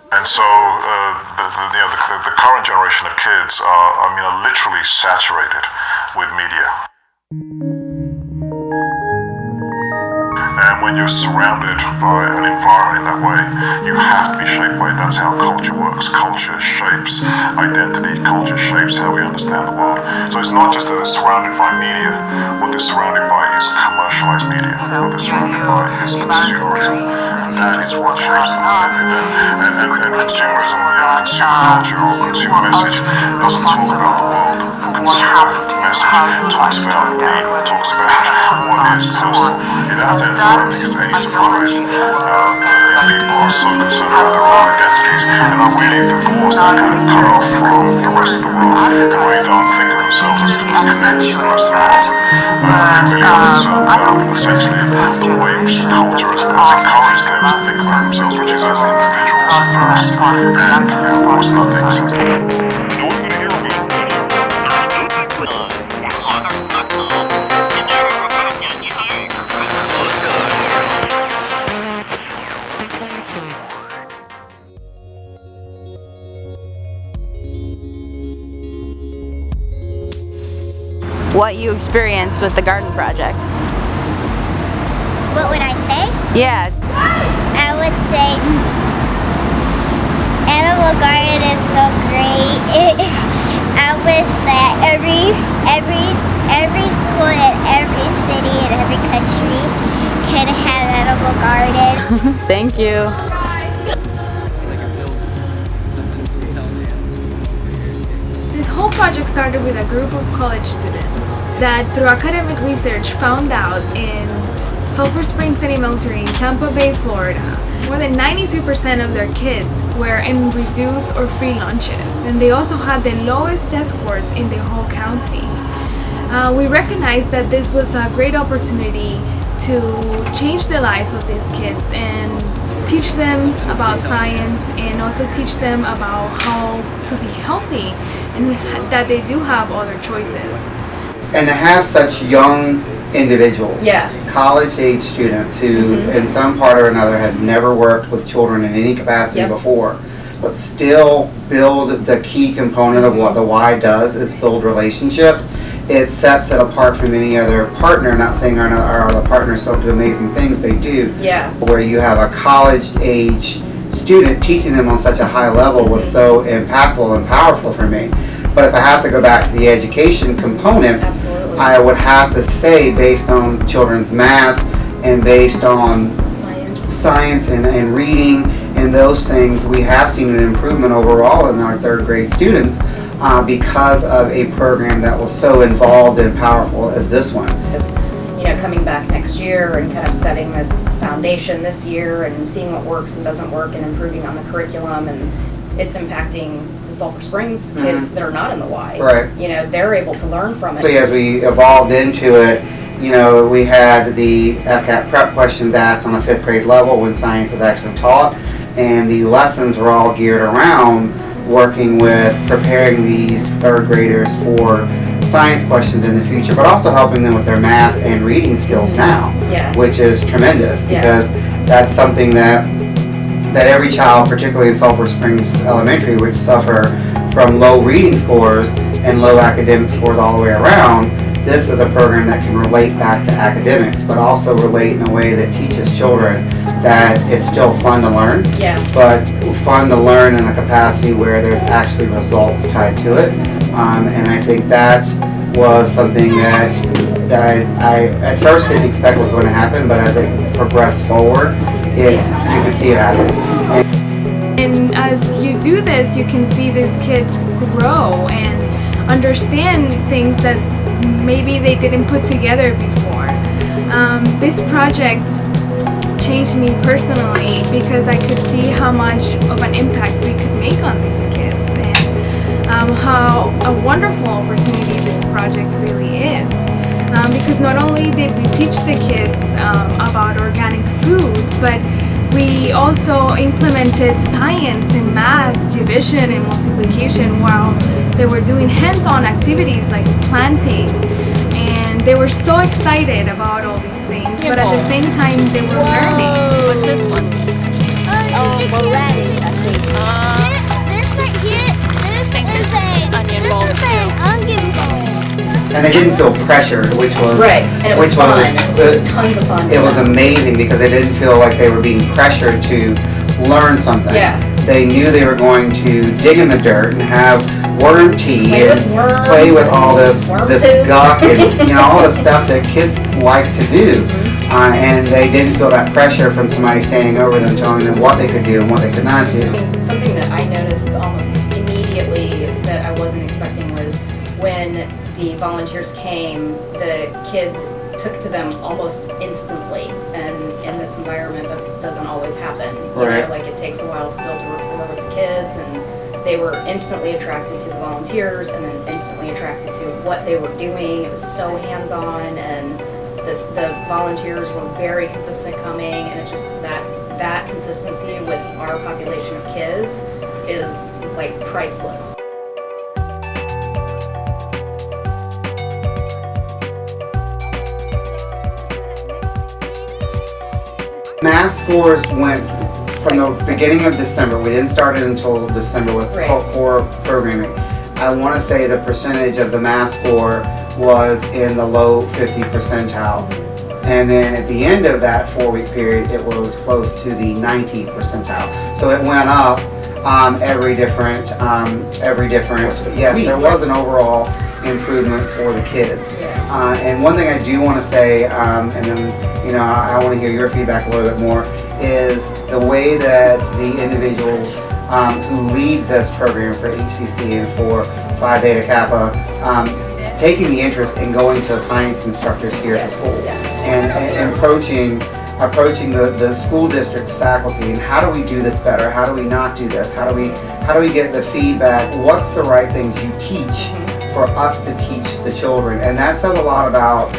And so the current generation of kids are literally saturated with media. And when you're surrounded by an environment in that way, you have to be shaped by it. That's how culture works. Culture shapes identity. Culture shapes how we understand the world. So it's not just that it's surrounded by media. What they're surrounded by is commercialized media. What they're surrounded by is consumerism. And that is what shapes them. And consumerism, consumer culture or consumer message doesn't talk about the world. Consumer message talks about me, talks about what is personal. In that sense, I don't think it's any surprise that people are so concerned about their own identities and are really forced to kind of cut off from the rest of the world and really don't think of themselves as connected to the rest of the world. They really are concerned about essentially the way in which the culture has encouraged them to think about themselves, which is as individuals first and almost nothing. What you experienced with the garden project. What would I say? Yes. I would say Animal Garden is so great. I wish that every school in every city in every country can have Animal Garden. Thank you. This whole project started with a group of college students that through academic research found out in Sulphur Springs City Elementary in Tampa Bay, Florida, more than 93% of their kids were in reduced or free lunches, and they also had the lowest test scores in the whole county. We recognized that this was a great opportunity to change the life of these kids and teach them about science and also teach them about how to be healthy and that they do have other choices. And to have such young individuals, college-age students who in some part or another had never worked with children in any capacity before, but still build the key component of what the Y does, is build relationships. It sets it apart from any other partner. Not saying our other partners don't do amazing things, they do. Where you have a college-age student teaching them on such a high level was so impactful and powerful for me. But if I have to go back to the education component, I would have to say, based on children's math and based on science and reading and those things, we have seen an improvement overall in our third grade students because of a program that was so involved and powerful as this one. Coming back next year and kind of setting this foundation this year and seeing what works and doesn't work and improving on the curriculum, and it's impacting the Sulphur Springs kids that are not in the Y. Right. They're able to learn from it. So as we evolved into it, we had the FCAT prep questions asked on a 5th grade level when science is actually taught, and the lessons were all geared around working with preparing these 3rd graders for science questions in the future, but also helping them with their math and reading skills now, which is tremendous because that's something that every child, particularly in Sulphur Springs Elementary, would suffer from low reading scores and low academic scores all the way around. This is a program that can relate back to academics, but also relate in a way that teaches children that it's still fun to learn, but fun to learn in a capacity where there's actually results tied to it. And I think that was something that I at first didn't expect was going to happen, but as it progressed forward, you could see it happen. And as you do this, you can see these kids grow and understand things that maybe they didn't put together before. This project changed me personally because I could see how much of an impact we could make on these kids and how a wonderful opportunity this project really is. Because not only did we teach the kids about organic foods, but we also implemented science and math, division and multiplication while they were doing hands-on activities like planting. And they were so excited about all these things, but at the same time they were learning. What's this one? or radish, I think. This right here, this is an onion bowl. And they didn't feel pressured, which was Right, and it was fun. It was tons of fun. It was amazing because they didn't feel like they were being pressured to learn something. Yeah. They knew they were going to dig in the dirt and have worm tea Play and with worms, play with all this worm this food. guck and all the stuff that kids like to do. Mm-hmm. And they didn't feel that pressure from somebody standing over them telling them what they could do and what they could not do. Something that I noticed almost immediately that I wasn't expecting was when the volunteers came, the kids took to them almost instantly, and in this environment that doesn't always happen. You Right. know, like it takes a while to build a rapport with the kids, and they were instantly attracted to the volunteers and then instantly attracted to what they were doing. It was so hands-on, and the volunteers were very consistent coming, and it's just that consistency with our population of kids is like priceless. Math scores went from the beginning of December. We didn't start it until December with Right. core programming. I want to say the percentage of the math score was in the low 50 percentile. And then at the end of that 4-week period, it was close to the 90 percentile. So it went up every different, yes, there was an overall improvement for the kids. And one thing I do want to say, and then, I want to hear your feedback a little bit more, is the way that the individuals who lead this program for HCC and for Phi Beta Kappa, taking the interest in going to science instructors here at the school and approaching the school district's faculty and how do we do this better? How do we not do this? How do we get the feedback? What's the right things you teach for us to teach the children? And that says a lot about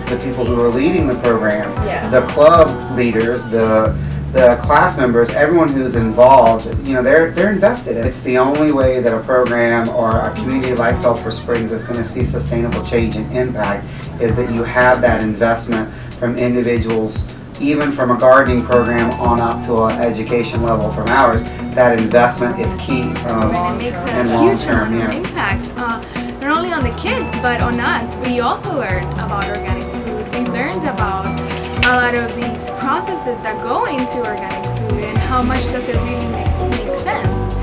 the people who are leading the program, the club leaders, the class members, everyone who's involved. They're invested. It's the only way that a program or a community like Sulphur Springs is going to see sustainable change and impact is that you have that investment from individuals, even from a gardening program on up to an education level from ours. That investment is key from And it makes a and long huge term. amount of impact, not only on the kids, but on us. We also learned about organic food. We learned about a lot of these processes that go into organic food and how much does it really make sense.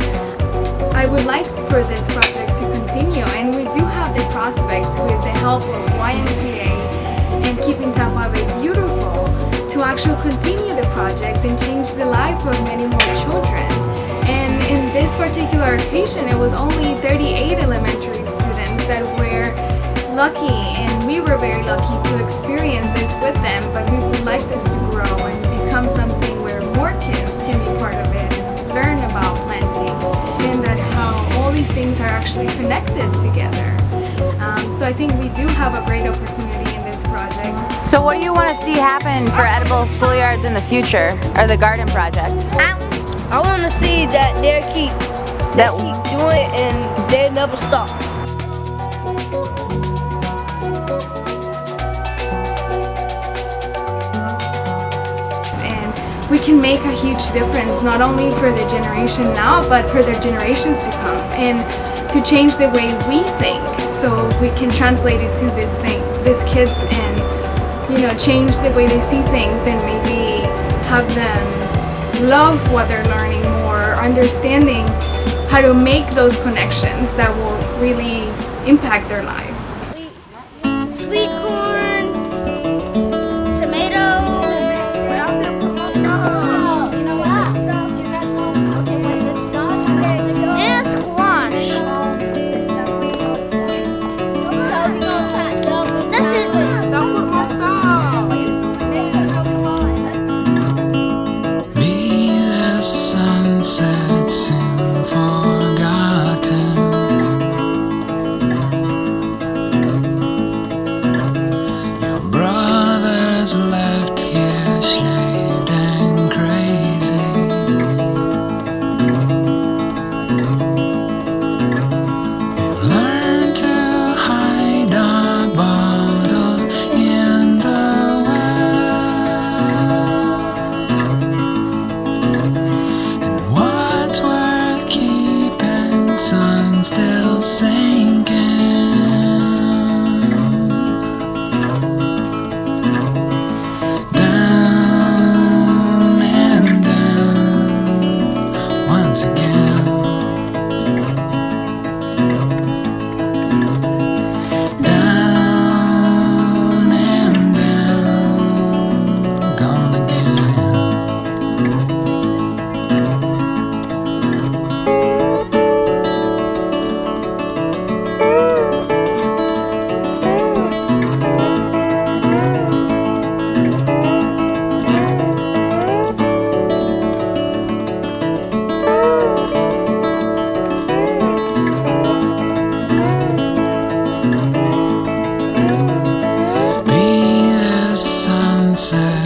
I would like for this project to continue, and we do have the prospect with the help of YMCA and keeping Tampa Bay beautiful to actually continue the project and change the life of many more children. And in this particular occasion, it was only 38 elementary students that were lucky, and we were very lucky to experience this with them, but we would like this to grow and become something where more kids can be part of it and learn about planting, and that how all these things are actually connected together. So I think we do have a great opportunity in this project. So what do you want to see happen for edible schoolyards in the future, or the garden project? I want to see that they keep doing it and they never stop. And we can make a huge difference, not only for the generation now, but for their generations to come, and to change the way we think, so we can translate it to these kids, and change the way they see things, and maybe have them love what they're learning more, understanding how to make those connections that will really impact their lives. Sweet corn, tomato. And squash. That's it. Be the sunset soon forgotten. sunset